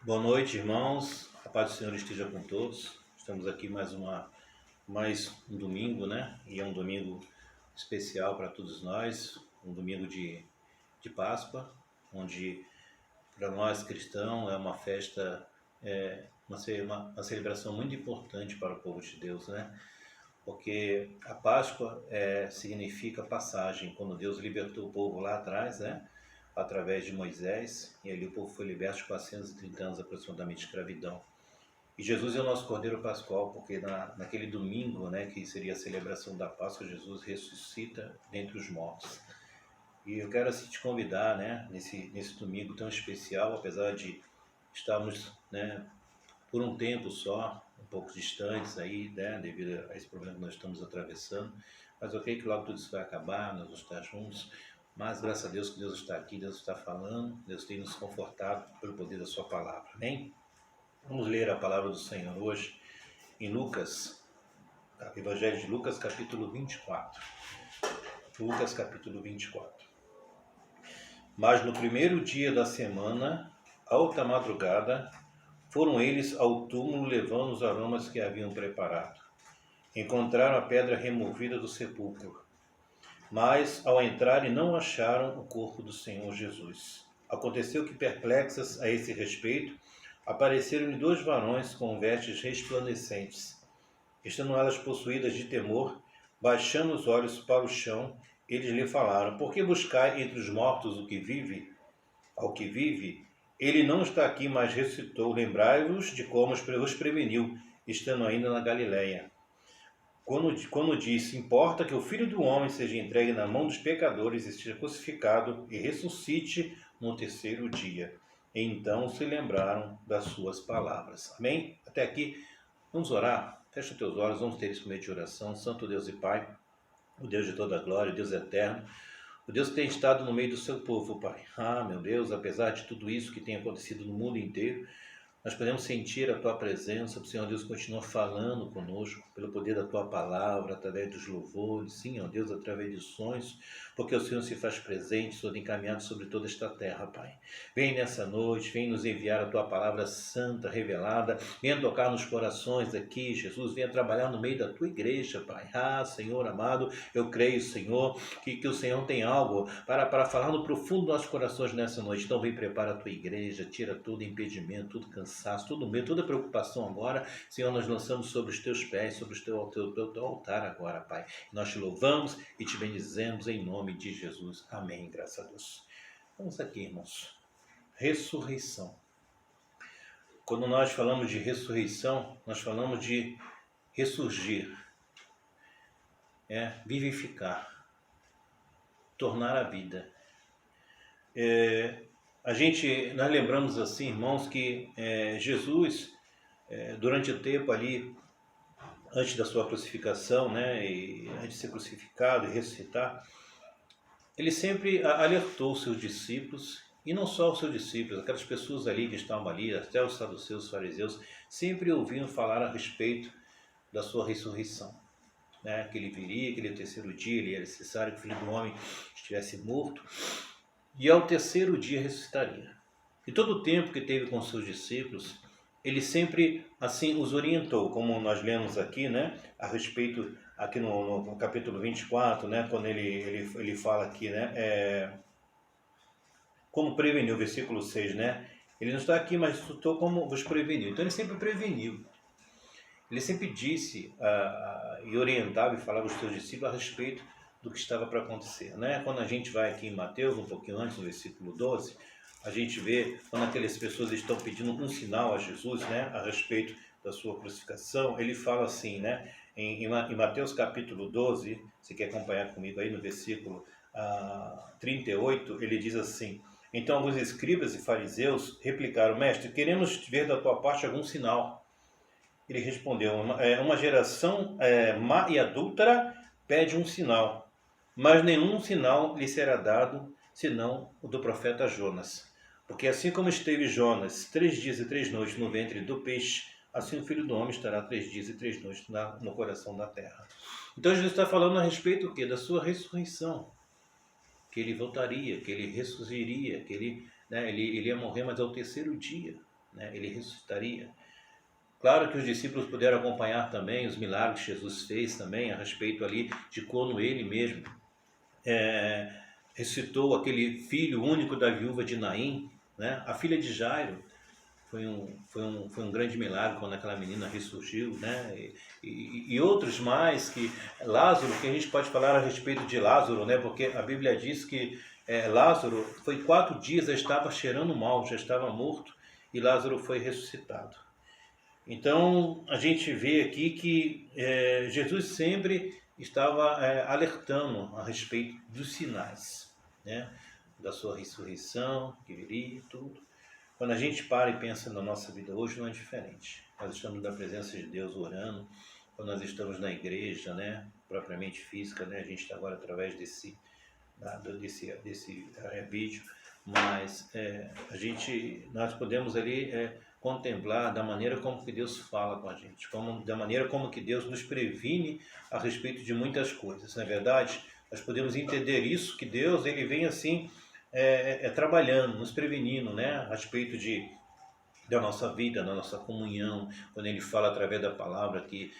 Boa noite, irmãos. A paz do Senhor esteja com todos. Estamos aqui mais um domingo, né? E é um domingo especial para todos nós, um domingo de Páscoa, onde para nós cristãos é uma festa, uma celebração muito importante para o povo de Deus, né? Porque a Páscoa significa passagem, quando Deus libertou o povo lá atrás, né? Através de Moisés, e ali o povo foi liberto de 430 anos aproximadamente de escravidão. E Jesus é o nosso Cordeiro Pascual, porque naquele domingo, né, que seria a celebração da Páscoa, Jesus ressuscita dentre os mortos. E eu quero assim te convidar, né, nesse domingo tão especial, apesar de estarmos, né, por um tempo só, um pouco distantes aí, né, devido a esse problema que nós estamos atravessando, mas eu creio que logo tudo isso vai acabar, nós vamos estar juntos. Mas graças a Deus que Deus está aqui, Deus está falando, Deus tem nos confortado pelo poder da sua palavra, amém? Vamos ler a palavra do Senhor hoje em Lucas, Evangelho de Lucas, capítulo 24. Lucas, capítulo 24. Mas no primeiro dia da semana, alta madrugada, foram eles ao túmulo levando os aromas que haviam preparado. Encontraram a pedra removida do sepulcro. Mas, ao entrarem, não acharam o corpo do Senhor Jesus. Aconteceu que, perplexas a esse respeito, apareceram-lhe 2 varões com vestes resplandecentes. Estando elas possuídas de temor, baixando os olhos para o chão, eles lhe falaram: Por que buscai entre os mortos o que vive? Ao que vive, ele não está aqui, mas ressuscitou. Lembrai-vos de como os preveniu, estando ainda na Galileia. Quando disse, importa que o Filho do Homem seja entregue na mão dos pecadores e seja crucificado e ressuscite no terceiro dia. E então se lembraram das suas palavras. Amém? Até aqui, vamos orar. Fecha os teus olhos, vamos ter esse momento de oração. Santo Deus e Pai, o Deus de toda a glória, o Deus eterno, o Deus que tem estado no meio do seu povo, Pai. Ah, meu Deus, apesar de tudo isso que tem acontecido no mundo inteiro, nós podemos sentir a Tua presença, o Senhor Deus continua falando conosco, pelo poder da Tua palavra, através dos louvores, sim, ó Deus, através de sonhos, porque o Senhor se faz presente, todo encaminhado sobre toda esta terra, Pai. Vem nessa noite, vem nos enviar a Tua palavra santa, revelada, venha tocar nos corações aqui, Jesus, venha trabalhar no meio da Tua igreja, Pai. Ah, Senhor amado, eu creio, Senhor, que o Senhor tem algo para falar no profundo dos nossos corações nessa noite. Então vem, prepara a Tua igreja, tira todo impedimento, tudo cansaço, tudo medo, toda preocupação agora. Senhor, nós lançamos sobre os Teus pés, sobre o teu altar agora, Pai. Nós Te louvamos e Te bendizemos em nome de Jesus. Amém, graças a Deus. Vamos aqui, irmãos. Ressurreição. Quando nós falamos de ressurreição, nós falamos de ressurgir, vivificar, tornar a vida. Nós lembramos assim, irmãos, que Jesus, durante o tempo ali, antes da sua crucificação, né, e antes de ser crucificado e ressuscitar, ele sempre alertou os seus discípulos, e não só os seus discípulos, aquelas pessoas ali que estavam ali, até os saduceus, os fariseus, sempre ouviam falar a respeito da sua ressurreição, né, que ele viria, que ele, ao terceiro dia, ele era necessário que o Filho do Homem estivesse morto, e ao terceiro dia ressuscitaria. E todo o tempo que teve com seus discípulos, ele sempre assim os orientou, como nós lemos aqui, né, a respeito, aqui no capítulo 24, né, quando ele fala aqui, né, como preveniu, versículo 6, né, ele não está aqui, mas estou como vos preveniu. Então ele sempre preveniu. Ele sempre disse e orientava e falava aos seus discípulos a respeito do que estava para acontecer, né? Quando a gente vai aqui em Mateus, um pouquinho antes, no versículo 12, a gente vê quando aquelas pessoas estão pedindo um sinal a Jesus, né, a respeito da sua crucificação, ele fala assim, né, em Mateus capítulo 12, se quer acompanhar comigo aí no versículo 38, ele diz assim: Então alguns escribas e fariseus replicaram: Mestre, queremos ver da tua parte algum sinal. Ele respondeu: uma geração má e adúltera pede um sinal, mas nenhum sinal lhe será dado, senão o do profeta Jonas. Porque assim como esteve Jonas 3 dias e 3 noites no ventre do peixe, assim o Filho do Homem estará 3 dias e 3 noites no coração da terra. Então Jesus está falando a respeito do quê? Da sua ressurreição, que ele voltaria, que ele ressurgiria, que ele ia morrer, mas ao terceiro dia. né? Ele ressuscitaria. Claro que os discípulos puderam acompanhar também os milagres que Jesus fez também a respeito ali de como ele mesmo ressuscitou aquele filho único da viúva de Naim, né? A filha de Jairo. Foi um grande milagre quando aquela menina ressurgiu, né? E outros mais, que Lázaro, que a gente pode falar a respeito de Lázaro, né? Porque a Bíblia diz que Lázaro foi 4 dias, já estava cheirando mal, já estava morto, e Lázaro foi ressuscitado. Então a gente vê aqui que Jesus sempre estava alertando a respeito dos sinais, né? Da sua ressurreição, que viria, tudo. Quando a gente para e pensa na nossa vida hoje, não é diferente. Nós estamos na presença de Deus orando, quando nós estamos na igreja, né, propriamente física, né, a gente está agora através desse vídeo, mas nós podemos ali contemplar da maneira como que Deus fala com a gente, da maneira como que Deus nos previne a respeito de muitas coisas. Na verdade, nós podemos entender isso, que Deus ele vem assim trabalhando, nos prevenindo, né, a respeito da nossa vida, da nossa comunhão, quando Ele fala através da palavra que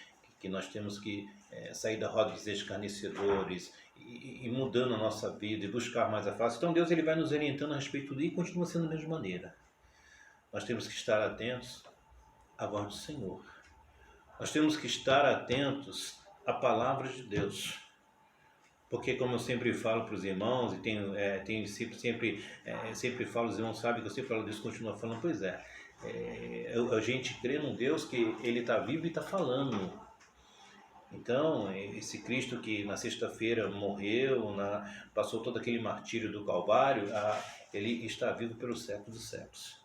nós temos que sair da roda dos escarnecedores e mudando a nossa vida e buscar mais a face. Então Deus ele vai nos orientando a respeito disso e continua sendo da mesma maneira. Nós temos que estar atentos à voz do Senhor. Nós temos que estar atentos à palavra de Deus. Porque como eu sempre falo para os irmãos, e tenho sempre falo, os irmãos sabem que eu sempre falo disso, continuo falando, pois a gente crê num Deus que Ele está vivo e está falando. Então, esse Cristo que na sexta-feira morreu, passou todo aquele martírio do Calvário, Ele está vivo pelos séculos dos séculos.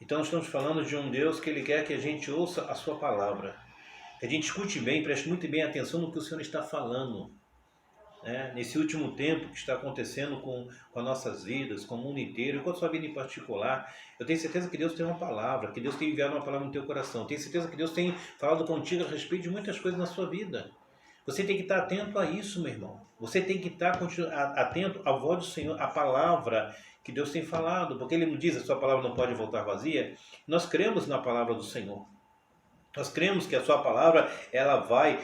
Então, nós estamos falando de um Deus que Ele quer que a gente ouça a sua palavra, que a gente escute bem, preste muito bem atenção no que o Senhor está falando. Nesse último tempo que está acontecendo com as nossas vidas, com o mundo inteiro, e com a sua vida em particular, eu tenho certeza que Deus tem uma palavra, que Deus tem enviado uma palavra no teu coração, tenho certeza que Deus tem falado contigo a respeito de muitas coisas na sua vida. Você tem que estar atento a isso, meu irmão. Você tem que estar atento à voz do Senhor, à palavra que Deus tem falado, porque Ele não diz, a sua palavra não pode voltar vazia. Nós cremos na palavra do Senhor. Nós cremos que a sua palavra ela vai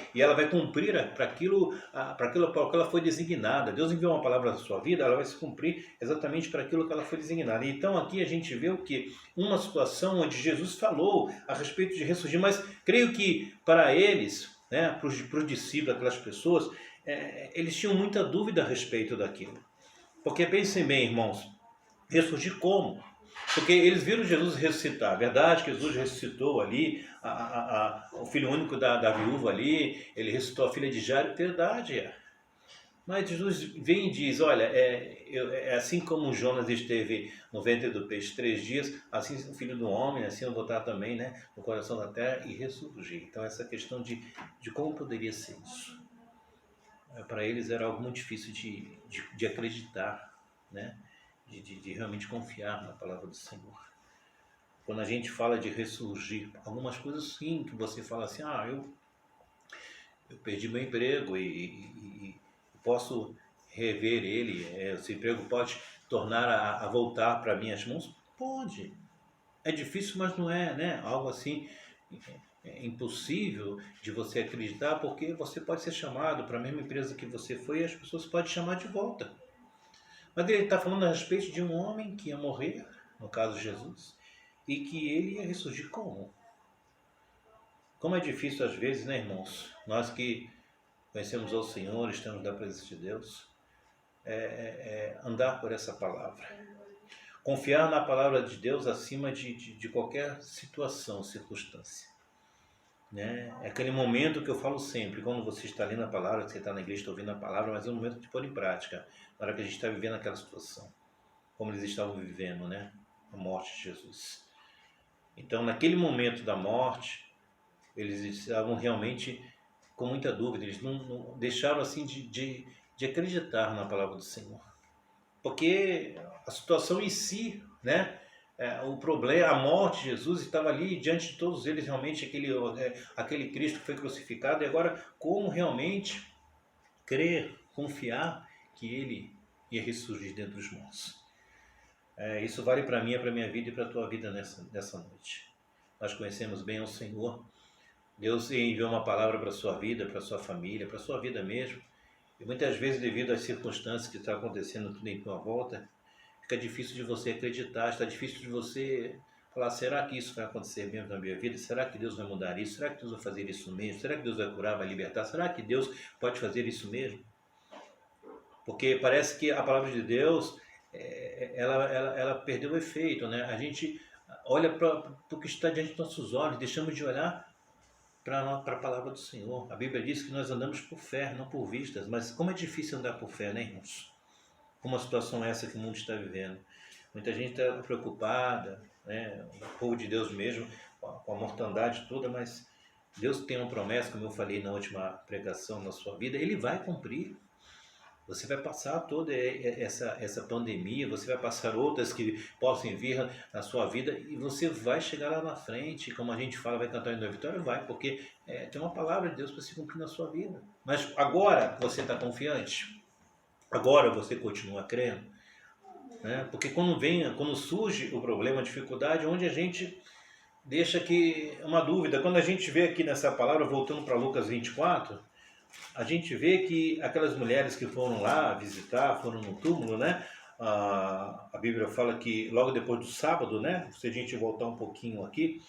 cumprir para aquilo para que ela foi designada. Deus enviou uma palavra na sua vida, ela vai se cumprir exatamente para aquilo que ela foi designada. Então aqui a gente vê o que? Uma situação onde Jesus falou a respeito de ressurgir, mas creio que para eles, né, para os discípulos, aquelas pessoas, eles tinham muita dúvida a respeito daquilo. Porque pensem bem, irmãos, ressurgir como? Porque eles viram Jesus ressuscitar. Verdade que Jesus ressuscitou ali o filho único da viúva ali, ele ressuscitou a filha de Jairo, verdade. Mas Jesus vem e diz, olha, assim como Jonas esteve no ventre do peixe 3 dias, assim o filho do homem, assim eu vou estar também, né, no coração da terra e ressurgir. Então essa questão de como poderia ser isso. Para eles era algo muito difícil de acreditar, né? De realmente confiar na palavra do Senhor. Quando a gente fala de ressurgir, algumas coisas sim, que você fala assim, eu perdi meu emprego e posso rever ele, esse emprego pode tornar a voltar para minhas mãos? Pode. É difícil, mas não é, né? Algo assim impossível de você acreditar, porque você pode ser chamado para a mesma empresa que você foi e as pessoas podem chamar de volta. Mas ele está falando a respeito de um homem que ia morrer, no caso Jesus, e que ele ia ressurgir como? Como é difícil às vezes, né, irmãos? Nós que conhecemos ao Senhor, estamos na presença de Deus, andar por essa palavra. Confiar na palavra de Deus acima de qualquer situação, circunstância. Né? É aquele momento que eu falo sempre, quando você está lendo a palavra, você está na igreja, está ouvindo a palavra, mas é um momento de pôr em prática, na hora que a gente está vivendo aquela situação, como eles estavam vivendo, né? A morte de Jesus. Então, naquele momento da morte, eles estavam realmente com muita dúvida, eles não deixaram assim de acreditar na palavra do Senhor, porque a situação em si, né? O problema, a morte de Jesus estava ali diante de todos eles, realmente aquele Cristo que foi crucificado, e agora como realmente crer, confiar que ele ia ressurgir dentre os mortos. Isso vale para mim, para a minha vida e para a tua vida nessa noite. Nós conhecemos bem o Senhor. Deus enviou uma palavra para a sua vida, para a sua família, para a sua vida mesmo. E muitas vezes, devido às circunstâncias que estão acontecendo tudo em tua volta, fica difícil de você acreditar, está difícil de você falar, será que isso vai acontecer mesmo na minha vida? Será que Deus vai mudar isso? Será que Deus vai fazer isso mesmo? Será que Deus vai curar, vai libertar? Será que Deus pode fazer isso mesmo? Porque parece que a palavra de Deus, ela perdeu o efeito, né? A gente olha para o que está diante dos nossos olhos, deixamos de olhar para a palavra do Senhor. A Bíblia diz que nós andamos por fé, não por vistas. Mas como é difícil andar por fé, né, irmãos? Como a situação é essa que o mundo está vivendo. Muita gente está preocupada, né? O povo de Deus mesmo, com a mortandade toda, mas Deus tem uma promessa, como eu falei na última pregação na sua vida, Ele vai cumprir. Você vai passar toda essa pandemia, você vai passar outras que possam vir na sua vida e você vai chegar lá na frente, como a gente fala, vai cantar a vitória, vai, porque tem uma palavra de Deus para se cumprir na sua vida. Mas agora você está confiante? Agora você continua crendo? Né? Porque quando surge o problema, a dificuldade, onde a gente deixa que uma dúvida, quando a gente vê aqui nessa palavra, voltando para Lucas 24, a gente vê que aquelas mulheres que foram lá visitar, foram no túmulo, né? A Bíblia fala que logo depois do sábado, né? Se a gente voltar um pouquinho aqui,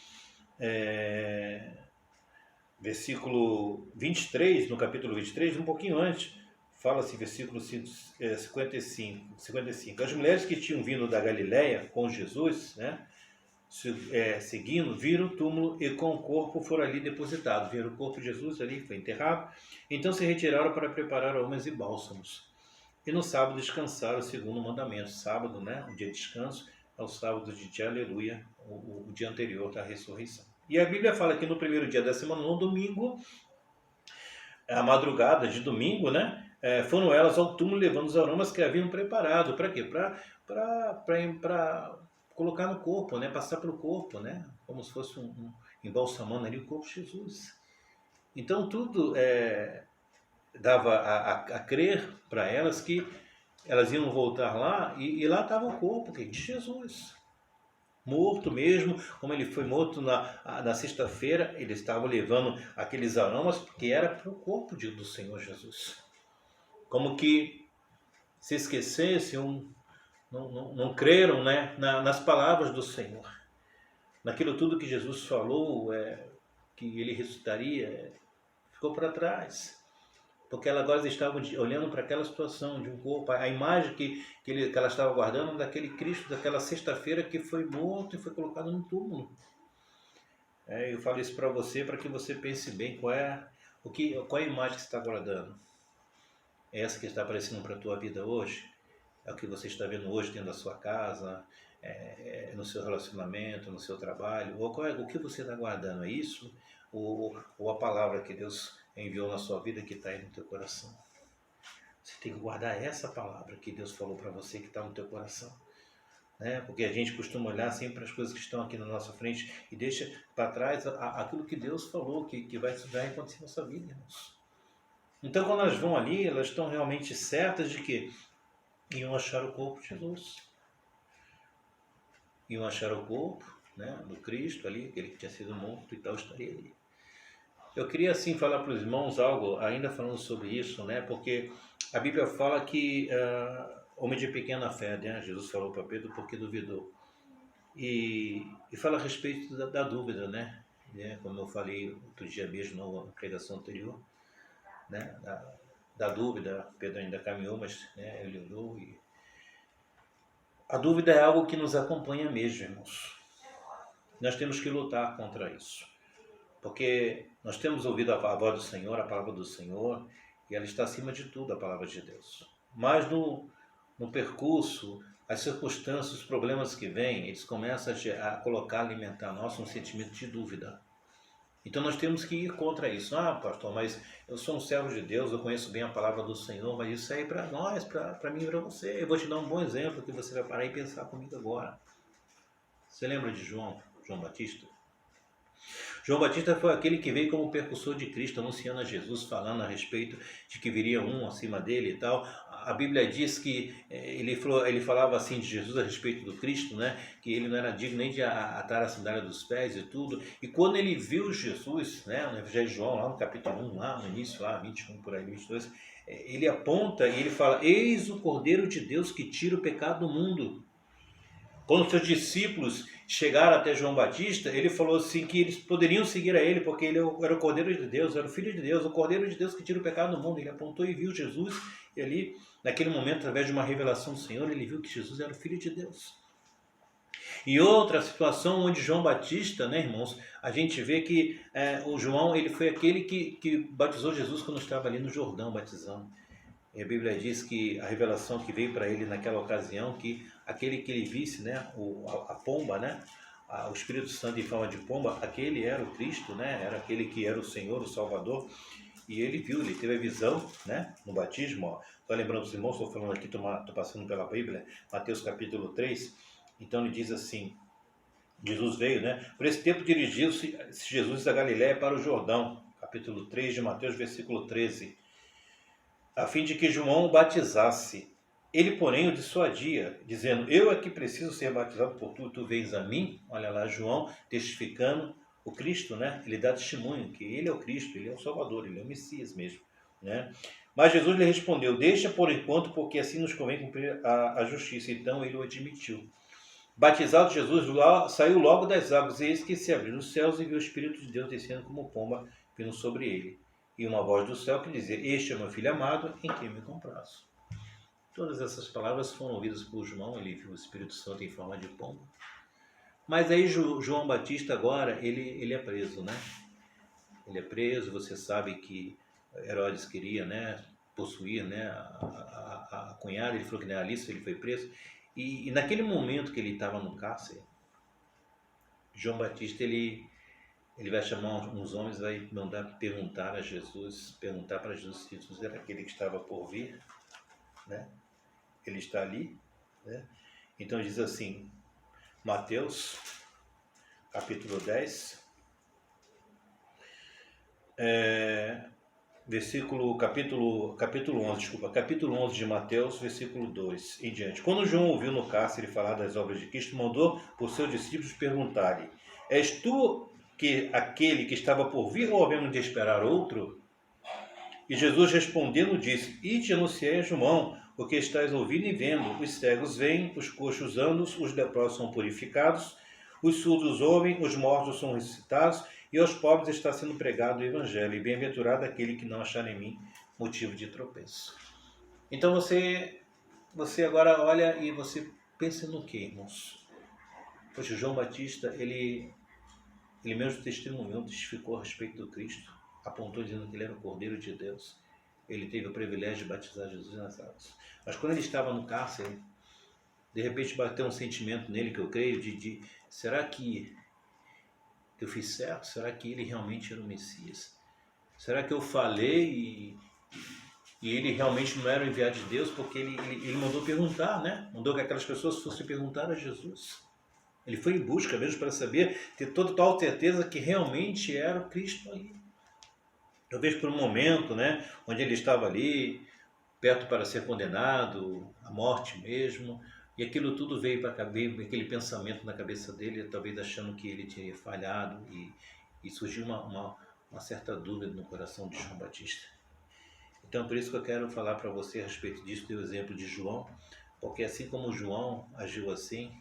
versículo 23, no capítulo 23, um pouquinho antes, fala-se, versículo 55. As mulheres que tinham vindo da Galileia com Jesus, né? Seguindo, viram o túmulo e com o corpo foram ali depositados. Viram o corpo de Jesus ali, foi enterrado. Então se retiraram para preparar aromas e bálsamos. E no sábado descansaram segundo o mandamento. Sábado, né, o dia de descanso, é o sábado de aleluia, o dia anterior da ressurreição. E a Bíblia fala que no primeiro dia da semana, no domingo, a madrugada de domingo, né, foram elas ao túmulo levando os aromas que haviam preparado. Para quê? Para colocar no corpo, né? Passar pelo corpo, né? Como se fosse embalsamando ali o corpo de Jesus. Então tudo dava a crer para elas que elas iam voltar lá e lá estava o corpo de Jesus. Morto mesmo, como ele foi morto na sexta-feira, eles estavam levando aqueles aromas porque era para o corpo do Senhor Jesus. Como que se esquecessem, não creram, né, nas palavras do Senhor. Naquilo tudo que Jesus falou, que ele ressuscitaria, ficou para trás. Porque elas agora estavam olhando para aquela situação de um corpo, a imagem que ela estava guardando daquele Cristo, daquela sexta-feira que foi morto e foi colocado no túmulo. Eu falo isso para você, para que você pense bem qual é a imagem que você está guardando. É essa que está aparecendo para a tua vida hoje? É o que você está vendo hoje dentro da sua casa, no seu relacionamento, no seu trabalho? Ou o que você está guardando? É isso? Ou a palavra que Deus enviou na sua vida que está aí no teu coração? Você tem que guardar essa palavra que Deus falou para você que está no teu coração. Né? Porque a gente costuma olhar sempre as coisas que estão aqui na nossa frente e deixa para trás aquilo que Deus falou que vai acontecer na sua vida, irmãos. Então, quando elas vão ali, elas estão realmente certas de que iam achar o corpo de Jesus. Iam achar o corpo, né, do Cristo ali, aquele que tinha sido morto e tal, estaria ali. Eu queria assim falar para os irmãos algo, ainda falando sobre isso, né, porque a Bíblia fala que homem de pequena fé, né, Jesus falou para Pedro porque duvidou. E fala a respeito da dúvida, né, como eu falei outro dia mesmo na pregação anterior, né, da dúvida. Pedro ainda caminhou, mas ele olhou e a dúvida é algo que nos acompanha mesmo, irmãos. Nós temos que lutar contra isso, porque nós temos ouvido a voz do Senhor, a palavra do Senhor, e ela está acima de tudo, a palavra de Deus. Mas no percurso, as circunstâncias, os problemas que vêm, eles começam a alimentar nosso um sentimento de dúvida. Então nós temos que ir contra isso. Pastor, mas eu sou um servo de Deus, eu conheço bem a palavra do Senhor, mas isso aí é para nós, para mim e para você. Eu vou te dar um bom exemplo que você vai parar e pensar comigo agora. Você lembra de João Batista? João Batista foi aquele que veio como percussor de Cristo, anunciando a Jesus, falando a respeito de que viria um acima dele e tal. a Bíblia diz que ele falava assim de Jesus a respeito do Cristo, né? Que ele não era digno nem de atar a sandália dos pés e tudo. E quando ele viu Jesus, né? No Evangelho de João, lá no capítulo 1, lá no início, lá 21 por aí, 22, ele aponta e ele fala: Eis o Cordeiro de Deus que tira o pecado do mundo. Quando os seus discípulos chegaram até João Batista, ele falou assim que eles poderiam seguir a ele, porque ele era o Cordeiro de Deus, era o Filho de Deus, o Cordeiro de Deus que tira o pecado do mundo. Ele apontou e viu Jesus, e ali, naquele momento, através de uma revelação do Senhor, ele viu que Jesus era o Filho de Deus. E outra situação onde João Batista, né, irmãos, a gente vê que o João, ele foi aquele que batizou Jesus quando estava ali no Jordão batizando. E a Bíblia diz que a revelação que veio para ele naquela ocasião, que aquele que ele visse, né, a pomba, né, o Espírito Santo em forma de pomba, aquele era o Cristo, né, era aquele que era o Senhor, o Salvador, e ele viu, ele teve a visão, né, no batismo. Estou lembrando os irmãos, estou falando aqui, estou passando pela Bíblia, Mateus capítulo 3, então ele diz assim, Jesus veio, né, por esse tempo dirigiu-se Jesus da Galiléia para o Jordão, capítulo 3 de Mateus, versículo 13, a fim de que João o batizasse. Ele, porém, o dissuadia, dizendo: eu é que preciso ser batizado por tu, tu vens a mim. Olha lá, João testificando o Cristo, né? Ele dá testemunho que ele é o Cristo, ele é o Salvador, ele é o Messias mesmo, né? Mas Jesus lhe respondeu: deixa por enquanto, porque assim nos convém cumprir a justiça. Então ele o admitiu. Batizado Jesus, saiu logo das águas, e eis que se abriram os céus e viu o Espírito de Deus descendo como pomba, vindo sobre ele. E uma voz do céu que dizia: este é meu filho amado, em quem me comprazo. Todas essas palavras foram ouvidas por João, ele viu o Espírito Santo em forma de pomba. Mas aí João Batista agora, ele é preso, né? Ele é preso, você sabe que Herodes queria, né, possuir, né, a cunhada, ele falou que não era lícito, ele foi preso. E naquele momento que ele estava no cárcere, João Batista, ele vai chamar uns homens, vai mandar perguntar a Jesus, perguntar para Jesus se Jesus era aquele que estava por vir, né? Ele está ali, né? Então diz assim, Mateus, capítulo 10, capítulo 11 de Mateus, versículo 2 em diante. Quando João ouviu no cárcere falar das obras de Cristo, mandou por seus discípulos perguntar-lhe: és tu aquele que estava por vir, ou havemos de esperar outro? E Jesus respondendo disse: ide anunciai a João o que estás ouvindo e vendo. Os cegos veem, os coxos andam, os leprosos são purificados, os surdos ouvem, os mortos são ressuscitados, e aos pobres está sendo pregado o Evangelho, e bem-aventurado aquele que não achar em mim motivo de tropeço. Então você agora olha e você pensa no que, irmãos? Poxa, João Batista, ele mesmo testemunhou, testificou a respeito do Cristo, apontou dizendo que ele era o Cordeiro de Deus. Ele teve o privilégio de batizar Jesus nas águas. Mas quando ele estava no cárcere, de repente bateu um sentimento nele, que eu creio, de será que eu fiz certo? Será que ele realmente era o Messias? Será que eu falei e ele realmente não era o enviado de Deus? Porque ele mandou perguntar, né? Mandou que aquelas pessoas fossem perguntar a Jesus. Ele foi em busca mesmo para saber, ter total certeza que realmente era o Cristo ali. Talvez por um momento, né, onde ele estava ali, perto para ser condenado, à morte mesmo, e aquilo tudo veio para aquele pensamento na cabeça dele, talvez achando que ele tinha falhado, e surgiu uma certa dúvida no coração de João Batista. Então, por isso que eu quero falar para você a respeito disso, do exemplo de João, porque assim como João agiu assim,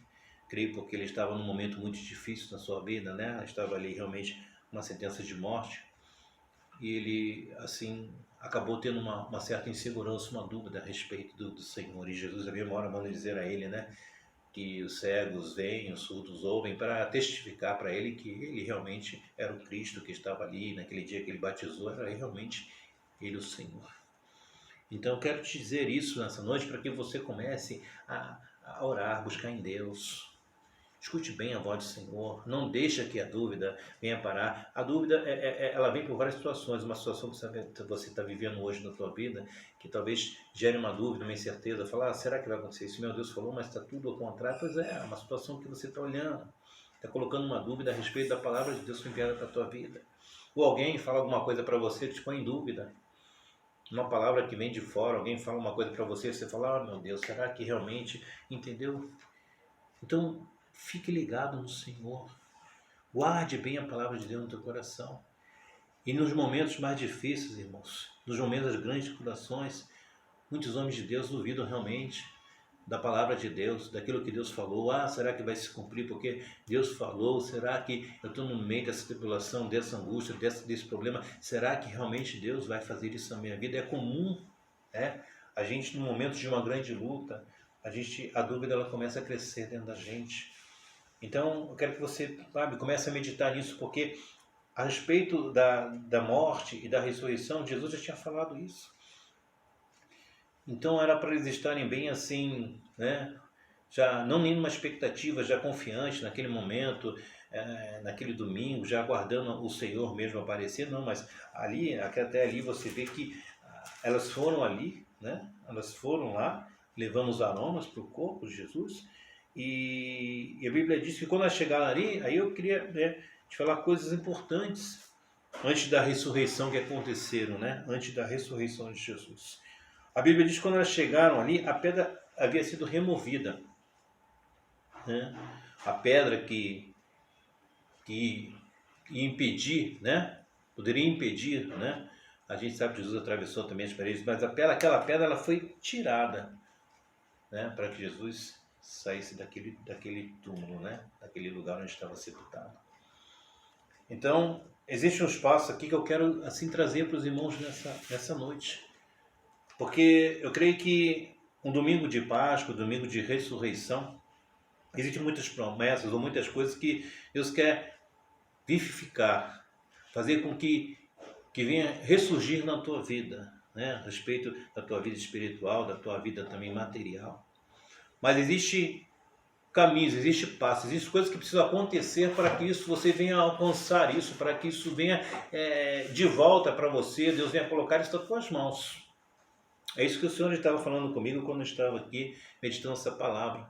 creio porque ele estava num momento muito difícil na sua vida, né? Estava ali realmente uma sentença de morte, e ele, assim, acabou tendo uma certa insegurança, uma dúvida a respeito do Senhor. E Jesus havia uma hora manda dizer a ele, né, que os cegos veem, os surdos ouvem, para testificar para ele que ele realmente era o Cristo que estava ali, naquele dia que ele batizou, era realmente ele o Senhor. Então eu quero te dizer isso nessa noite para que você comece a orar, buscar em Deus. Escute bem a voz do Senhor, não deixa que a dúvida venha parar. A dúvida, ela vem por várias situações, uma situação que você está vivendo hoje na tua vida, que talvez gere uma dúvida, uma incerteza, falar, será que vai acontecer isso? Meu Deus falou, mas está tudo ao contrário. Pois é uma situação que você está olhando, está colocando uma dúvida a respeito da palavra de Deus enviada para a tua vida. Ou alguém fala alguma coisa para você que te põe em dúvida. uma palavra que vem de fora, alguém fala uma coisa para você, você fala, oh meu Deus, será que realmente entendeu? Então, fique ligado no Senhor. Guarde bem a palavra de Deus no teu coração. E nos momentos mais difíceis, irmãos, nos momentos das grandes tribulações, muitos homens de Deus duvidam realmente da palavra de Deus, daquilo que Deus falou. Ah, será que vai se cumprir porque Deus falou? Será que eu estou no meio dessa tribulação, dessa angústia, desse problema? Será que realmente Deus vai fazer isso na minha vida? É comum, né? A gente, no momento de uma grande luta, a dúvida ela começa a crescer dentro da gente. Então, eu quero que você, sabe, comece a meditar nisso, porque a respeito da morte e da ressurreição, Jesus já tinha falado isso. Então era para eles estarem bem assim, né? Já não nenhuma expectativa, já confiante naquele momento, naquele domingo, já aguardando o Senhor mesmo aparecer, não, mas ali, até ali você vê que elas foram ali, né? Elas foram lá, levando os aromas para o corpo de Jesus, e a Bíblia diz que quando elas chegaram ali, aí eu queria, né, te falar coisas importantes antes da ressurreição que aconteceram, né? Antes da ressurreição de Jesus. A Bíblia diz que quando elas chegaram ali, a pedra havia sido removida, né? A pedra que ia impedir, né? Poderia impedir, né? A gente sabe que Jesus atravessou também as paredes, mas aquela pedra ela foi tirada, né? Para que Jesus saísse daquele túmulo, né? Daquele lugar onde estava sepultado. Então, existe um espaço aqui que eu quero assim trazer para os irmãos nessa noite. Porque eu creio que um domingo de Páscoa, um domingo de ressurreição, existem muitas promessas ou muitas coisas que Deus quer vivificar, fazer com que venha ressurgir na tua vida, né? A respeito da tua vida espiritual, da tua vida também material. Mas existe caminhos, existe passos, existe coisas que precisam acontecer para que isso você venha alcançar isso, para que isso venha de volta para você, Deus venha colocar isso nas tuas mãos. É isso que o Senhor estava falando comigo quando eu estava aqui meditando essa palavra.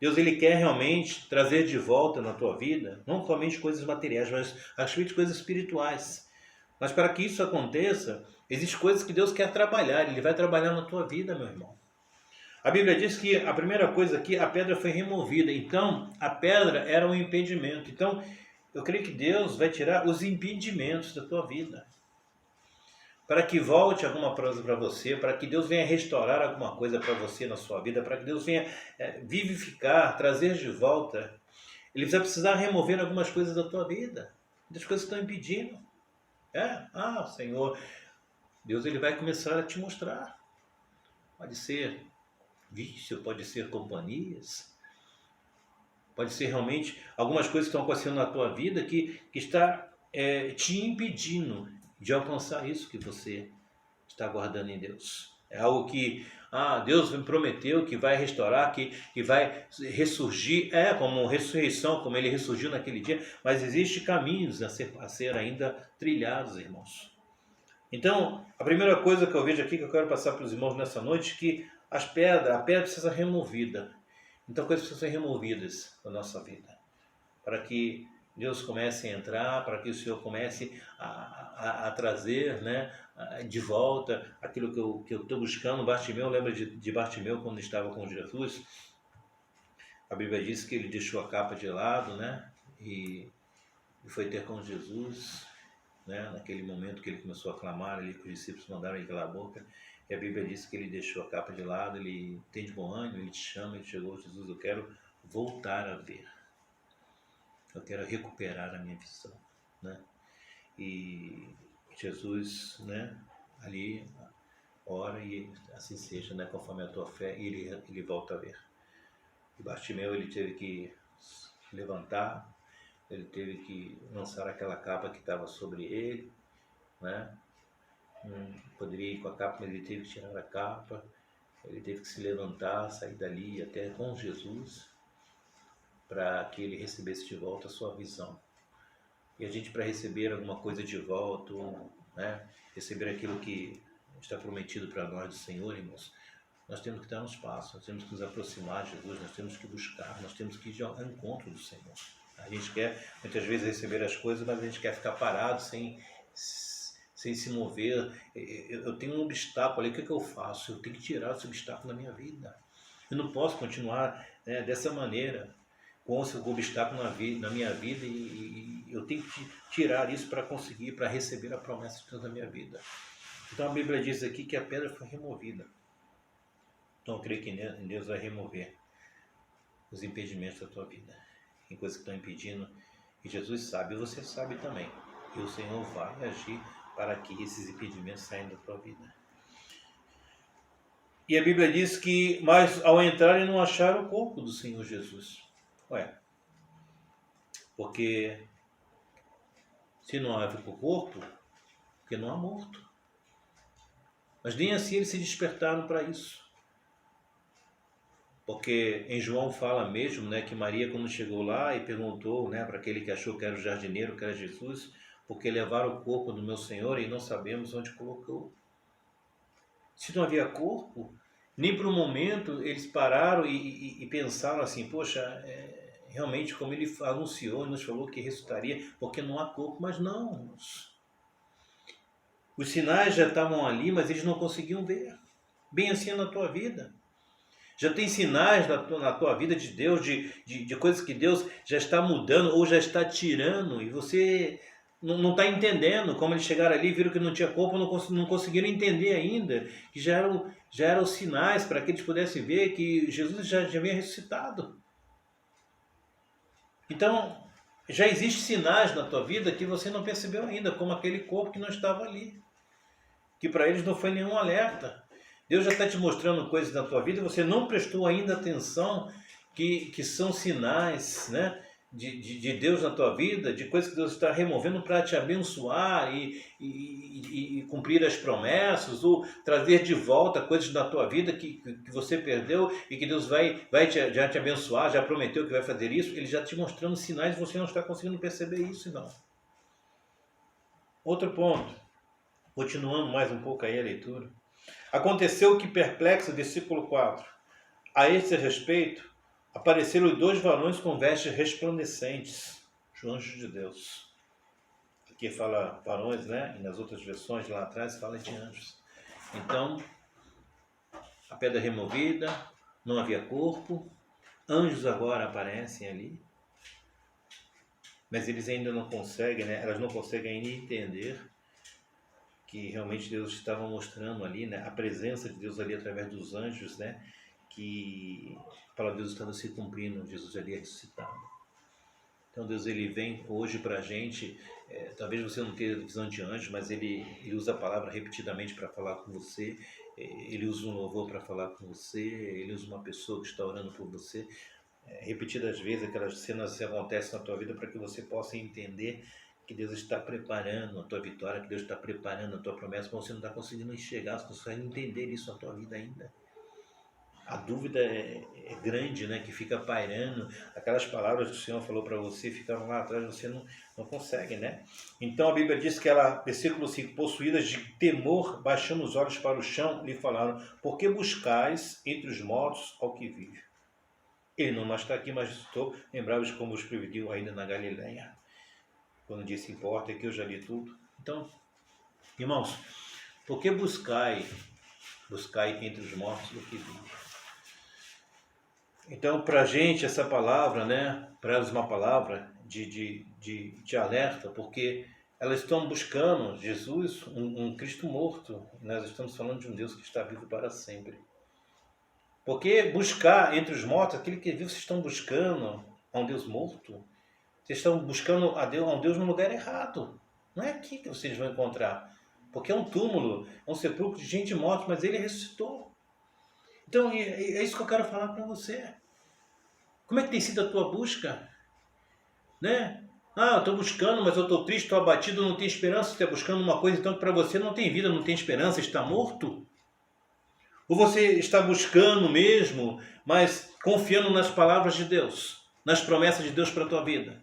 Deus ele quer realmente trazer de volta na tua vida, não somente coisas materiais, mas a respeito de coisas espirituais. Mas para que isso aconteça, existem coisas que Deus quer trabalhar, Ele vai trabalhar na tua vida, meu irmão. A Bíblia diz que a primeira coisa aqui, a pedra foi removida. Então, a pedra era um impedimento. Então, eu creio que Deus vai tirar os impedimentos da tua vida. Para que volte alguma coisa para você, para que Deus venha restaurar alguma coisa para você na sua vida, para que Deus venha vivificar, trazer de volta. Ele vai precisar remover algumas coisas da tua vida. Muitas coisas estão impedindo. Senhor, Deus ele vai começar a te mostrar. Pode ser vício, pode ser companhias, pode ser realmente algumas coisas que estão acontecendo na tua vida que está te impedindo de alcançar isso que você está guardando em Deus. É algo que Deus me prometeu que vai restaurar, que vai ressurgir, como ressurreição, como ele ressurgiu naquele dia, mas existem caminhos a ser ainda trilhados, irmãos. Então, a primeira coisa que eu vejo aqui, que eu quero passar para os irmãos nessa noite, que a pedra precisa ser removida. Então, coisas precisam ser removidas da nossa vida, para que Deus comece a entrar, para que o Senhor comece a trazer, né, de volta aquilo que eu estou buscando. Bartimeu, lembra de Bartimeu quando estava com Jesus? A Bíblia diz que ele deixou a capa de lado, né, e foi ter com Jesus, né, naquele momento que ele começou a clamar ali, que os discípulos mandaram ele calar a boca. E a Bíblia diz que ele deixou a capa de lado, ele tem de bom ânimo, ele te chama, ele chegou, Jesus, eu quero voltar a ver. Eu quero recuperar a minha visão, né? E Jesus, né, ali ora e assim seja, né, conforme a tua fé, e ele volta a ver. E Bartimeu, ele teve que levantar, ele teve que lançar aquela capa que estava sobre ele, né? Não poderia ir com a capa, mas ele teve que tirar a capa, ele teve que se levantar, sair dali até com Jesus, para que ele recebesse de volta a sua visão. E a gente, para receber alguma coisa de volta, né, receber aquilo que está prometido para nós do Senhor, irmãos, nós temos que dar uns passos, nós temos que nos aproximar de Jesus, nós temos que buscar, nós temos que ir ao encontro do Senhor. A gente quer, muitas vezes, receber as coisas, mas a gente quer ficar parado sem sem se mover. Eu tenho um obstáculo ali, o que eu faço? Eu tenho que tirar esse obstáculo da minha vida. Eu não posso continuar, né, dessa maneira, com esse obstáculo na minha vida, e eu tenho que tirar isso para conseguir, para receber a promessa de Deus na minha vida. Então a Bíblia diz aqui que a pedra foi removida. Então eu creio que Deus vai remover os impedimentos da tua vida. Tem coisas que estão impedindo, e Jesus sabe, e você sabe também. E o Senhor vai agir para que esses impedimentos saiam da tua vida. E a Bíblia diz que, mas ao entrarem não acharam o corpo do Senhor Jesus. Ué, porque se não há o corpo, porque não há morto. Mas nem assim eles se despertaram para isso. Porque em João fala mesmo, né, que Maria, quando chegou lá e perguntou, né, para aquele que achou que era o jardineiro, que era Jesus, porque levaram o corpo do meu Senhor e não sabemos onde colocou. Se não havia corpo, nem por um momento eles pararam e pensaram assim, poxa, realmente como ele anunciou, nos falou que ressuscitaria, porque não há corpo, mas não. Os sinais já estavam ali, mas eles não conseguiam ver. Bem assim é na tua vida. Já tem sinais na tua vida de Deus, de coisas que Deus já está mudando ou já está tirando, e você não está entendendo. Como eles chegaram ali, viram que não tinha corpo, não conseguiram entender ainda, que já eram sinais para que eles pudessem ver que Jesus já havia ressuscitado. Então, já existem sinais na tua vida que você não percebeu ainda, como aquele corpo que não estava ali, que para eles não foi nenhum alerta. Deus já está te mostrando coisas na tua vida e você não prestou ainda atenção que são sinais, né, de Deus na tua vida, de coisas que Deus está removendo para te abençoar e cumprir as promessas, ou trazer de volta coisas na tua vida que você perdeu e que Deus já te abençoar, já prometeu que vai fazer isso. Ele já te mostrando sinais e você não está conseguindo perceber isso, não. Outro ponto, continuando mais um pouco aí a leitura. Aconteceu que perplexo, versículo 4, a esse respeito, apareceram 2 varões com vestes resplandecentes, os anjos de Deus. Aqui fala varões, né? E nas outras versões lá atrás fala de anjos. Então, a pedra removida, não havia corpo, anjos agora aparecem ali, mas eles ainda não conseguem, né? Elas não conseguem ainda entender que realmente Deus estava mostrando ali, né, a presença de Deus ali através dos anjos, né, que a palavra de Deus estava se cumprindo, Jesus ali é ressuscitado. Então Deus ele vem hoje para a gente, talvez você não tenha visão de anjo, mas ele usa a palavra repetidamente para falar com você, ele usa um louvor para falar com você, ele usa uma pessoa que está orando por você, repetidas vezes aquelas cenas acontecem na tua vida para que você possa entender que Deus está preparando a tua vitória, que Deus está preparando a tua promessa, mas você não está conseguindo enxergar, você não está conseguindo entender isso na tua vida ainda. A dúvida é grande, né, que fica pairando, aquelas palavras que o Senhor falou para você, ficaram lá atrás, você não consegue, né? Então a Bíblia diz que ela, versículo 5, possuídas de temor, baixando os olhos para o chão, lhe falaram, por que buscais entre os mortos ao que vive? Ele não mais está aqui, mas estou lembrado de como os preveniu ainda na Galileia. Quando disse importa, que eu já li tudo. Então, irmãos, por que buscai entre os mortos o que vive? Então, para a gente, essa palavra, né, para elas uma palavra de alerta, porque elas estão buscando Jesus, um Cristo morto. Nós estamos falando de um Deus que está vivo para sempre. Porque buscar entre os mortos, aquele que é vivo, vocês estão buscando a um Deus morto? Vocês estão buscando a um Deus no lugar errado. Não é aqui que vocês vão encontrar. Porque é um túmulo, é um sepulcro de gente morta, mas ele ressuscitou. Então, é isso que eu quero falar para você. Como é que tem sido a tua busca? Né? Eu estou buscando, mas eu estou triste, estou abatido, não tenho esperança. Você está buscando uma coisa então que para você não tem vida, não tem esperança, está morto? Ou você está buscando mesmo, mas confiando nas palavras de Deus, nas promessas de Deus para a tua vida?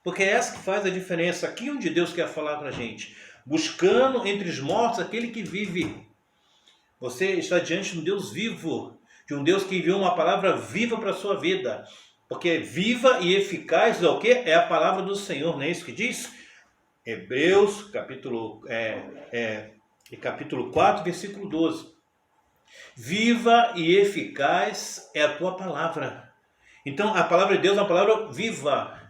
Porque é essa que faz a diferença. Aqui onde Deus quer falar para a gente. Buscando entre os mortos aquele que vive. Você está diante de um Deus vivo. De um Deus que enviou uma palavra viva para a sua vida. Porque viva e eficaz é o quê? É a palavra do Senhor, não é isso que diz? Hebreus, capítulo 4, versículo 12. Viva e eficaz é a tua palavra. Então, a palavra de Deus é uma palavra viva.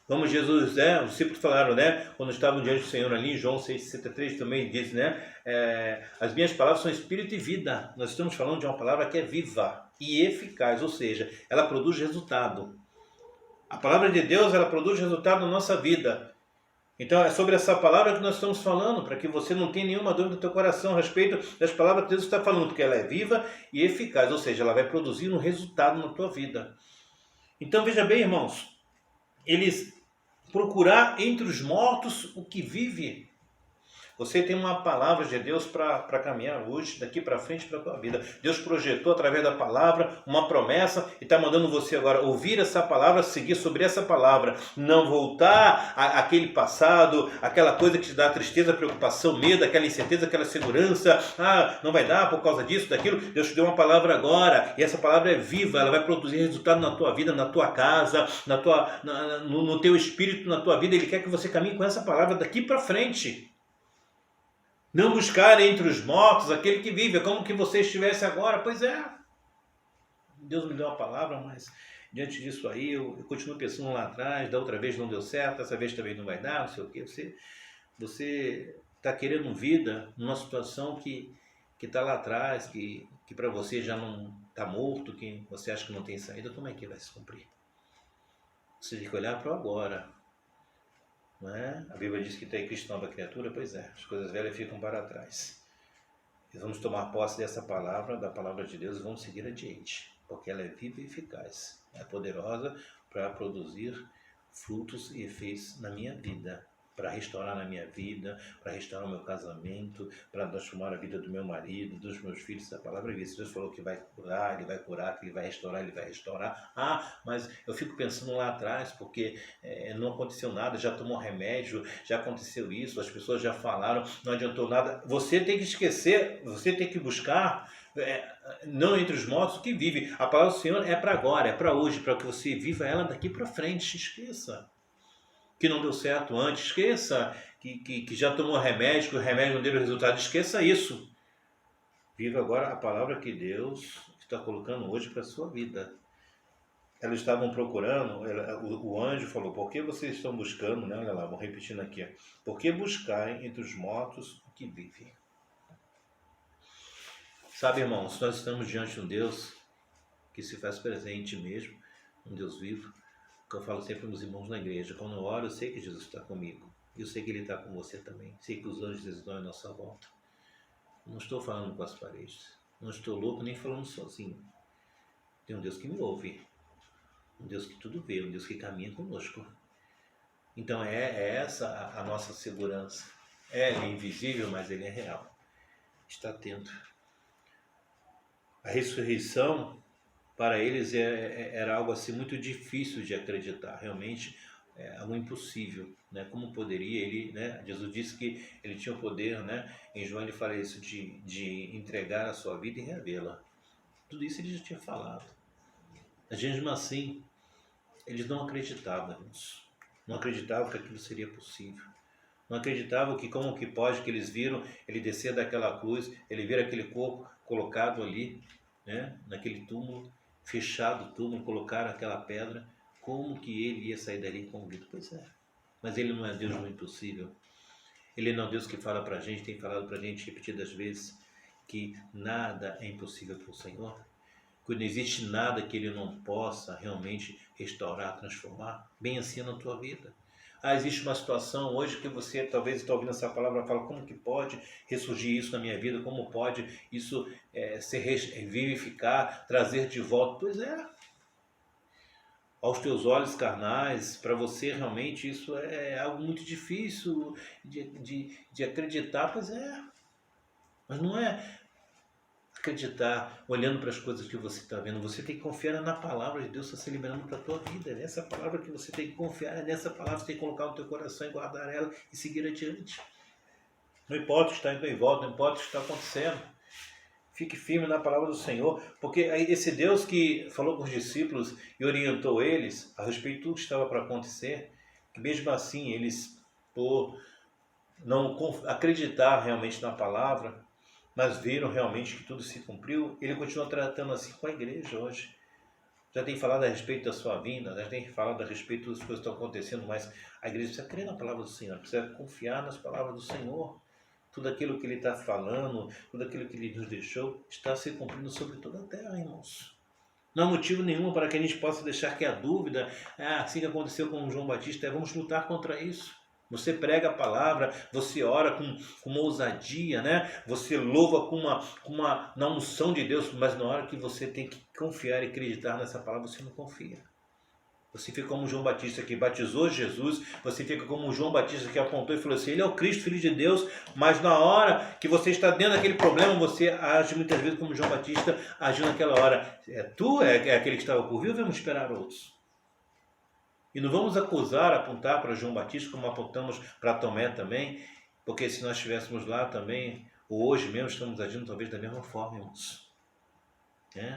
Como Jesus, os discípulos falaram, quando estavam diante do Senhor ali, em João 6,63 também diz, as minhas palavras são espírito e vida. Nós estamos falando de uma palavra que é viva e eficaz, ou seja, ela produz resultado. A palavra de Deus, ela produz resultado na nossa vida. Então, é sobre essa palavra que nós estamos falando, para que você não tenha nenhuma dúvida no teu coração a respeito das palavras que Deus está falando, porque ela é viva e eficaz, ou seja, ela vai produzir um resultado na tua vida. Então, veja bem, irmãos, eles procurar entre os mortos o que vive. Você tem uma palavra de Deus para caminhar hoje, daqui para frente, para a tua vida. Deus projetou através da palavra uma promessa e está mandando você agora ouvir essa palavra, seguir sobre essa palavra. Não voltar àquele passado, aquela coisa que te dá tristeza, preocupação, medo, aquela incerteza, aquela segurança. Não vai dar por causa disso, daquilo. Deus te deu uma palavra agora e essa palavra é viva, ela vai produzir resultado na tua vida, na tua casa, no teu espírito, na tua vida. Ele quer que você caminhe com essa palavra daqui para frente. Não buscar entre os mortos aquele que vive, é como que você estivesse agora. Pois é, Deus me deu uma palavra, mas diante disso aí, eu continuo pensando lá atrás, da outra vez não deu certo, dessa vez também não vai dar, não sei o que. Você está querendo vida numa situação que está lá atrás, que para você já não está morto, que você acha que não tem saída, como é que vai se cumprir? Você tem que olhar para o agora. Não é? A Bíblia diz que tem Cristo nova criatura, pois é, as coisas velhas ficam para trás. E vamos tomar posse dessa palavra, da palavra de Deus, e vamos seguir adiante, porque ela é viva e eficaz, é poderosa para produzir frutos e efeitos na minha vida, para restaurar na minha vida, para restaurar o meu casamento, para transformar a vida do meu marido, dos meus filhos. A palavra diz, Deus falou que vai curar, Ele vai curar, que Ele vai restaurar, Ele vai restaurar. Mas eu fico pensando lá atrás, porque não aconteceu nada, já tomou remédio, já aconteceu isso, as pessoas já falaram, não adiantou nada. Você tem que esquecer, você tem que buscar, não entre os mortos o que vive. A palavra do Senhor é para agora, é para hoje, para que você viva ela daqui para frente. Esqueça que não deu certo antes, esqueça que já tomou remédio, que o remédio não deu resultado, esqueça isso. Viva agora a palavra que Deus está colocando hoje para a sua vida. Elas estavam procurando, o anjo falou, por que vocês estão buscando, olha lá, vou repetindo aqui, por que buscarem entre os mortos o que vive? Sabe, irmãos, nós estamos diante de um Deus que se faz presente mesmo, um Deus vivo, que eu falo sempre para os irmãos na igreja, quando eu oro, eu sei que Jesus está comigo, eu sei que Ele está com você também, sei que os anjos estão à nossa volta. Não estou falando com as paredes, não estou louco nem falando sozinho. Tem um Deus que me ouve, um Deus que tudo vê, um Deus que caminha conosco. Então é essa a nossa segurança. Ele é invisível, mas Ele é real. Está atento. A ressurreição, para eles, era algo assim muito difícil de acreditar. Realmente é algo impossível. Como poderia ele, Jesus disse que ele tinha o poder, em João ele fala isso, de entregar a sua vida e revê-la. Tudo isso ele já tinha falado. Mas mesmo assim, eles não acreditavam, irmãos. Não acreditavam que aquilo seria possível. Não acreditavam que como que pode, que eles viram ele descer daquela cruz, ele ver aquele corpo colocado ali, naquele túmulo, fechado o túmulo, colocaram aquela pedra, como que ele ia sair dali com vida? Pois é. Mas ele não é Deus do impossível. Ele não é Deus que fala para a gente, tem falado para a gente repetidas vezes, que nada é impossível para o Senhor. Que não existe nada que Ele não possa realmente restaurar, transformar. Bem assim na tua vida. Existe uma situação hoje que você talvez está ouvindo essa palavra e fala, como que pode ressurgir isso na minha vida? Como pode isso se vivificar, trazer de volta? Pois é. Aos teus olhos carnais, para você realmente isso é algo muito difícil de acreditar, pois é. Mas não é acreditar olhando para as coisas que você está vendo. Você tem que confiar na palavra de Deus está se liberando para a tua vida. É nessa palavra que você tem que confiar, é nessa palavra que você tem que colocar no teu coração e guardar ela e seguir adiante. Não importa o que está indo em volta, não importa o que está acontecendo. Fique firme na palavra do Senhor, porque esse Deus que falou com os discípulos e orientou eles a respeito de tudo que estava para acontecer, que mesmo assim eles por não acreditar realmente na palavra, mas viram realmente que tudo se cumpriu, ele continua tratando assim com a igreja hoje. Já tem falado a respeito da sua vinda, já tem falado a respeito das coisas que estão acontecendo, mas a igreja precisa crer na palavra do Senhor, precisa confiar nas palavras do Senhor. Tudo aquilo que Ele está falando, tudo aquilo que Ele nos deixou, está se cumprindo sobre toda a terra, irmãos. Não há motivo nenhum para que a gente possa deixar que a dúvida, assim que aconteceu com João Batista, vamos lutar contra isso. Você prega a palavra, você ora com uma ousadia, né? Você louva na unção de Deus, mas na hora que você tem que confiar e acreditar nessa palavra, você não confia. Você fica como João Batista que batizou Jesus, você fica como João Batista que apontou e falou assim, ele é o Cristo, Filho de Deus, mas na hora que você está dentro daquele problema, você age muitas vezes como João Batista agiu naquela hora. É aquele que estava por vir ou vamos esperar outros? E não vamos acusar, apontar para João Batista, como apontamos para Tomé também, porque se nós estivéssemos lá também, ou hoje mesmo, estamos agindo talvez da mesma forma, irmãos.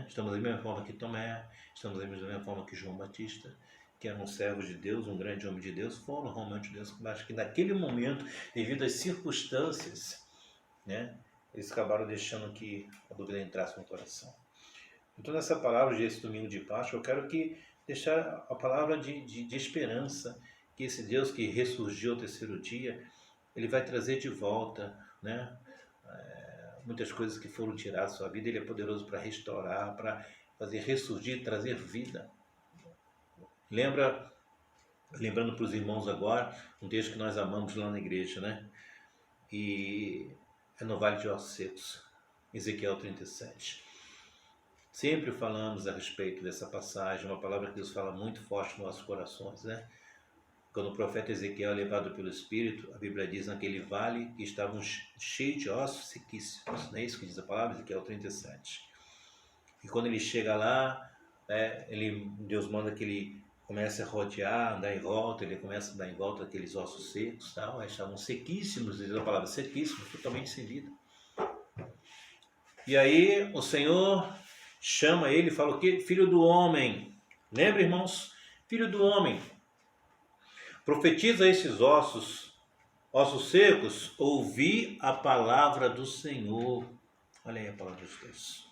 Estamos da mesma forma que Tomé, estamos da mesma forma que João Batista, que eram servos de Deus, um grande homem de Deus, foram realmente de Deus, mas que naquele momento, devido às circunstâncias, eles acabaram deixando que a dúvida entrasse no coração. Então, nessa palavra desse domingo de Páscoa, eu quero deixar a palavra de esperança, que esse Deus que ressurgiu ao terceiro dia, Ele vai trazer de volta, muitas coisas que foram tiradas da sua vida. Ele é poderoso para restaurar, para fazer ressurgir, trazer vida. Lembrando para os irmãos agora, um texto que nós amamos lá na igreja, e é no Vale de Ossos Secos, Ezequiel 37. Sempre falamos a respeito dessa passagem, uma palavra que Deus fala muito forte nos nossos corações, Quando o profeta Ezequiel é levado pelo Espírito, a Bíblia diz naquele vale que estavam cheios de ossos sequíssimos. Não é isso que diz a palavra? Ezequiel 37. E quando ele chega lá, Deus manda que ele comece a rodear, andar em volta, ele começa a andar em volta daqueles ossos secos, estavam sequíssimos, diz a palavra, sequíssimos, totalmente sem vida. E aí o Senhor chama ele e fala o quê? Filho do homem. Lembra, irmãos? Filho do homem. Profetiza esses ossos secos, ouvi a palavra do Senhor. Olha aí a palavra de Deus.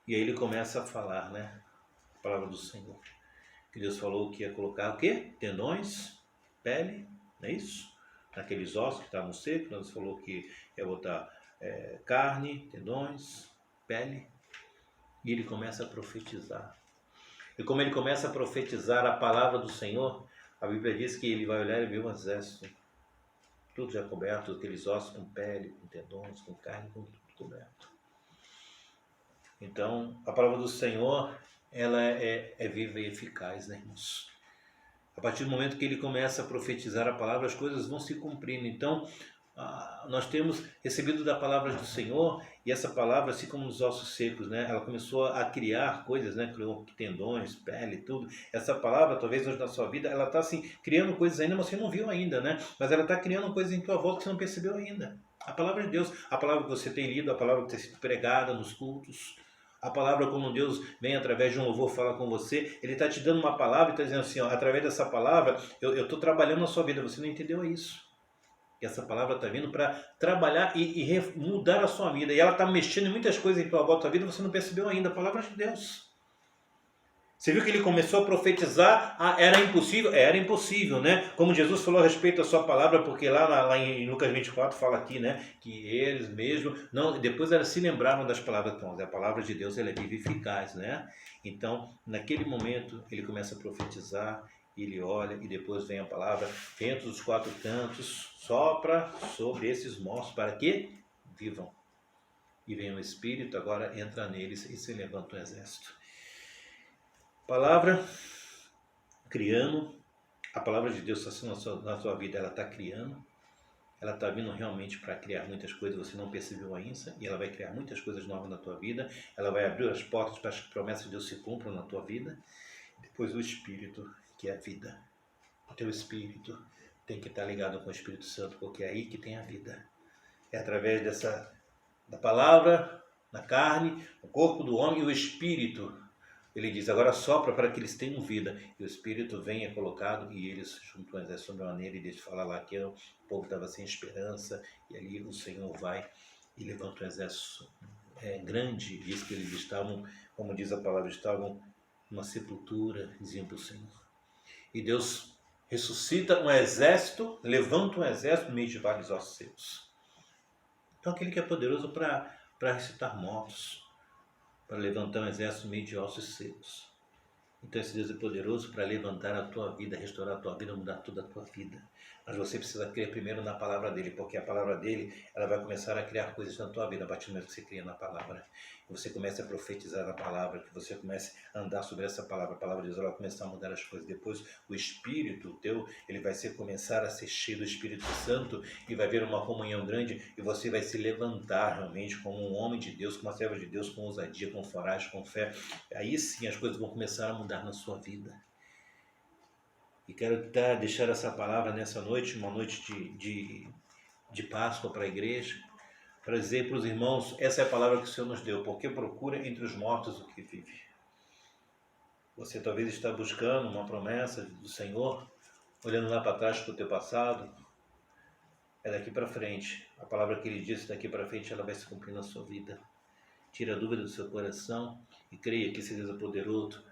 E aí ele começa a falar, a palavra do Senhor. Que Deus falou que ia colocar o quê? Tendões, pele, não é isso? Naqueles ossos que estavam secos, Deus falou que ia botar carne, tendões, pele. E ele começa a profetizar. E como ele começa a profetizar a palavra do Senhor, a Bíblia diz que ele vai olhar e ver um exército, tudo já coberto, aqueles ossos com pele, com tendões, com carne, com tudo coberto. Então, a palavra do Senhor, ela é viva e eficaz, irmãos? A partir do momento que ele começa a profetizar a palavra, as coisas vão se cumprindo. Então, nós temos recebido da palavra do Senhor, e essa palavra, assim como nos ossos secos, ela começou a criar coisas, criou tendões, pele, tudo. Essa palavra, talvez hoje na sua vida, ela está assim, criando coisas ainda, mas você não viu ainda, mas ela está criando coisas em tua volta que você não percebeu ainda. A palavra de Deus, a palavra que você tem lido, a palavra que tem sido pregada nos cultos, a palavra como Deus vem através de um louvor falar com você, Ele está te dando uma palavra e está dizendo assim, através dessa palavra, eu estou trabalhando na sua vida, você não entendeu isso. E essa palavra está vindo para trabalhar e mudar a sua vida. E ela está mexendo em muitas coisas em tua volta da vida, você não percebeu ainda. A palavra de Deus. Você viu que ele começou a profetizar, era impossível? Era impossível, Como Jesus falou a respeito da sua palavra, porque lá em Lucas 24 fala aqui, que eles mesmos, depois eles se lembraram das palavras. Então, a palavra de Deus ela é viva e eficaz, Então, naquele momento, ele começa a profetizar, ele olha e depois vem a palavra, vento dos quatro cantos, sopra sobre esses mortos para que vivam. E vem o Espírito, agora entra neles e se levanta um exército. Palavra criando, a palavra de Deus está sendo na sua vida, ela está criando, ela está vindo realmente para criar muitas coisas, você não percebeu ainda, e ela vai criar muitas coisas novas na tua vida, ela vai abrir as portas para que as promessas de Deus se cumpram na tua vida. Depois o Espírito, que é a vida. O teu Espírito tem que estar ligado com o Espírito Santo, porque é aí que tem a vida. É através da palavra, na carne, o corpo do homem e o Espírito. Ele diz, agora sopra para que eles tenham vida. E o Espírito vem, é colocado, e eles juntam o exército sobre a maneira, e deixa falar lá que o povo estava sem esperança, e ali o Senhor vai e levanta um exército grande. Diz que eles estavam, como diz a palavra, estavam numa sepultura, diziam para o Senhor. E Deus ressuscita um exército, levanta um exército no meio de vários ossos secos. Então aquele que é poderoso para ressuscitar mortos, para levantar um exército no meio de ossos secos. Então esse Deus é poderoso para levantar a tua vida, restaurar a tua vida, mudar toda a tua vida. Mas você precisa crer primeiro na palavra dele, porque a palavra dele, ela vai começar a criar coisas na tua vida a partir do momento que você cria na palavra. Que você comece a profetizar na palavra, que você comece a andar sobre essa palavra. A palavra de Deus, ela vai começar a mudar as coisas. Depois o Espírito teu, ele vai começar a ser cheio do Espírito Santo e vai haver uma comunhão grande e você vai se levantar realmente como um homem de Deus, como uma serva de Deus, com ousadia, com coragem, com fé. Aí sim as coisas vão começar a mudar na sua vida. E quero deixar essa palavra nessa noite, uma noite de Páscoa para a igreja, para dizer para os irmãos, essa é a palavra que o Senhor nos deu, porque procura entre os mortos o que vive. Você talvez está buscando uma promessa do Senhor, olhando lá para trás para o teu passado, é daqui para frente. A palavra que Ele disse daqui para frente, ela vai se cumprir na sua vida. Tira a dúvida do seu coração e creia que esse Deus é poderoso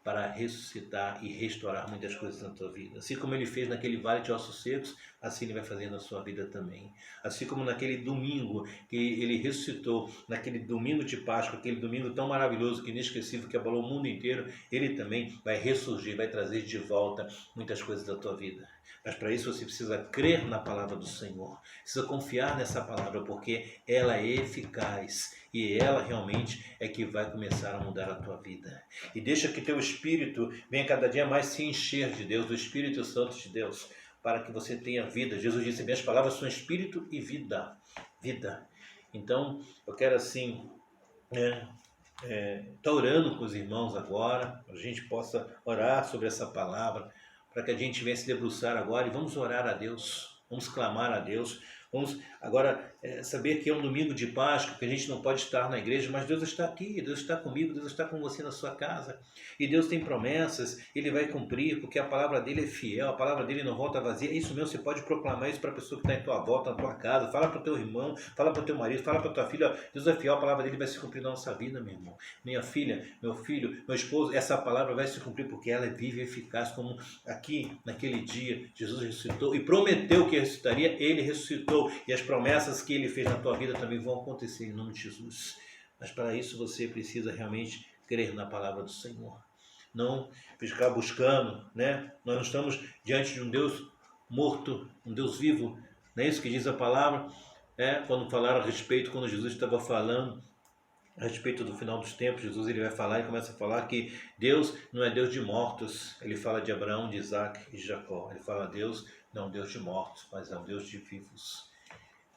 para ressuscitar e restaurar muitas coisas na tua vida. Assim como Ele fez naquele vale de ossos secos, assim Ele vai fazer na sua vida também. Assim como naquele domingo que Ele ressuscitou, naquele domingo de Páscoa, aquele domingo tão maravilhoso, que inesquecível, que abalou o mundo inteiro, Ele também vai ressurgir, vai trazer de volta muitas coisas da tua vida. Mas para isso você precisa crer na palavra do Senhor, precisa confiar nessa palavra, porque ela é eficaz e ela realmente é que vai começar a mudar a tua vida. E deixa que teu espírito venha cada dia mais se encher de Deus, do Espírito Santo de Deus, para que você tenha vida. Jesus disse, minhas palavras são espírito e vida. Vida. Então, eu quero assim, estar orando com os irmãos agora, para a gente possa orar sobre essa palavra, para que a gente venha se debruçar agora e vamos orar a Deus, vamos clamar a Deus, vamos agora saber que é um domingo de Páscoa, que a gente não pode estar na igreja, mas Deus está aqui, Deus está comigo, Deus está com você na sua casa. E Deus tem promessas, Ele vai cumprir, porque a palavra dEle é fiel, a palavra dEle não volta vazia. É isso mesmo, você pode proclamar isso para a pessoa que está em tua volta, na tua casa, fala para o teu irmão, fala para o teu marido, fala para a tua filha, Deus é fiel, a palavra dEle vai se cumprir na nossa vida, meu irmão. Minha filha, meu filho, meu esposo, essa palavra vai se cumprir porque ela é viva e eficaz, como aqui, naquele dia, Jesus ressuscitou e prometeu que ressuscitaria, Ele ressuscitou, e as promessas que Ele fez na tua vida também vão acontecer em nome de Jesus. Mas para isso você precisa realmente crer na palavra do Senhor. Não ficar buscando, né? Nós não estamos diante de um Deus morto, um Deus vivo. Não é isso que diz a palavra? Quando falaram a respeito, quando Jesus estava falando a respeito do final dos tempos, Jesus ele vai falar e começa a falar que Deus não é Deus de mortos. Ele fala de Abraão, de Isaac e de Jacó. Ele fala Deus não é um Deus de mortos, mas é um Deus de vivos.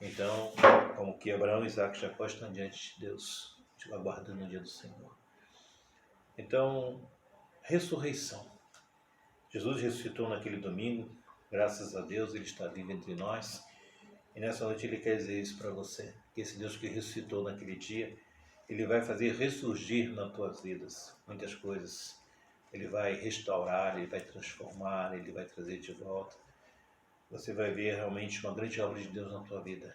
Então, como que Abraão, Isaac e Jacó estão diante de Deus, aguardando o dia do Senhor. Então, ressurreição. Jesus ressuscitou naquele domingo, graças a Deus, Ele está vivo entre nós. E nessa noite Ele quer dizer isso para você, que esse Deus que ressuscitou naquele dia, Ele vai fazer ressurgir nas tuas vidas muitas coisas. Ele vai restaurar, Ele vai transformar, Ele vai trazer de volta. Você vai ver realmente uma grande obra de Deus na tua vida.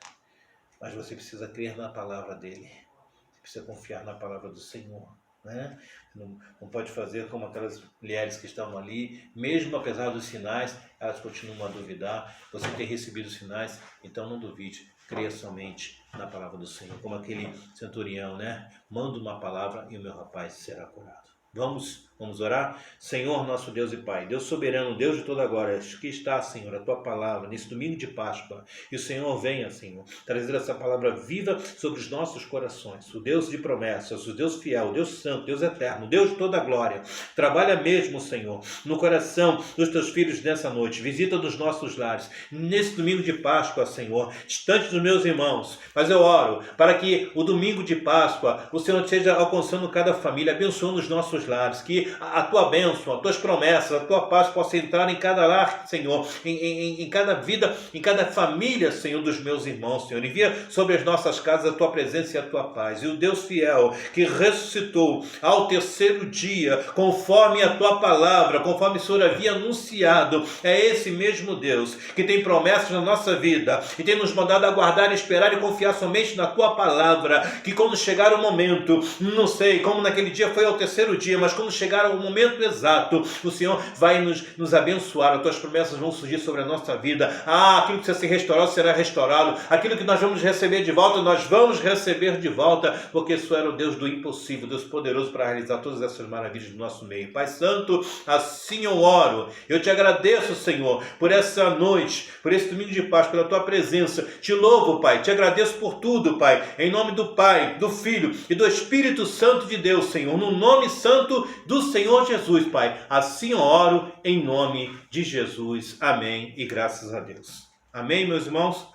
Mas você precisa crer na palavra dEle. Você precisa confiar na palavra do Senhor. Né? Não pode fazer como aquelas mulheres que estavam ali, mesmo apesar dos sinais, elas continuam a duvidar. Você tem recebido os sinais, então não duvide, creia somente na palavra do Senhor. Como aquele centurião, né? Manda uma palavra e o meu rapaz será curado. Vamos orar? Senhor, nosso Deus e Pai, Deus soberano, Deus de toda a glória, que está, Senhor, a Tua palavra nesse domingo de Páscoa. E o Senhor venha, Senhor, trazer essa palavra viva sobre os nossos corações. O Deus de promessas, o Deus fiel, o Deus santo, Deus eterno, Deus de toda a glória. Trabalha mesmo, Senhor, no coração dos Teus filhos nessa noite. Visita nos nossos lares. Nesse domingo de Páscoa, Senhor, distante dos meus irmãos. Mas eu oro para que o domingo de Páscoa, o Senhor esteja alcançando cada família, abençoando os nossos lares, que que a tua bênção, as tuas promessas, a tua paz possa entrar em cada lar, Senhor, em cada vida, em cada família, Senhor, dos meus irmãos, Senhor. Envia sobre as nossas casas a tua presença e a tua paz. E o Deus fiel que ressuscitou ao terceiro dia, conforme a tua palavra, conforme o Senhor havia anunciado, é esse mesmo Deus que tem promessas na nossa vida e tem nos mandado aguardar, esperar e confiar somente na tua palavra, que quando chegar o momento, não sei como naquele dia foi ao terceiro dia, mas quando chegar o momento exato, o Senhor vai nos abençoar, as tuas promessas vão surgir sobre a nossa vida. Aquilo que precisa ser restaurado será restaurado, aquilo que nós vamos receber de volta, nós vamos receber de volta, porque isso era o Deus do impossível, Deus poderoso para realizar todas essas maravilhas do nosso meio. Pai Santo, assim eu oro, eu te agradeço, Senhor, por essa noite, por esse domingo de paz, pela tua presença, te louvo, Pai, te agradeço por tudo, Pai, em nome do Pai, do Filho e do Espírito Santo de Deus, Senhor, no nome santo do Senhor Jesus, Pai, assim eu oro, em nome de Jesus, amém, e graças a Deus. Amém, meus irmãos?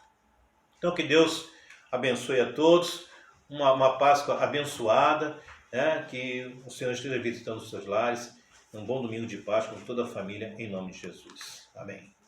Então que Deus abençoe a todos, uma Páscoa abençoada, né? Que o Senhor esteja visitando os seus lares, um bom domingo de Páscoa com toda a família, em nome de Jesus. Amém.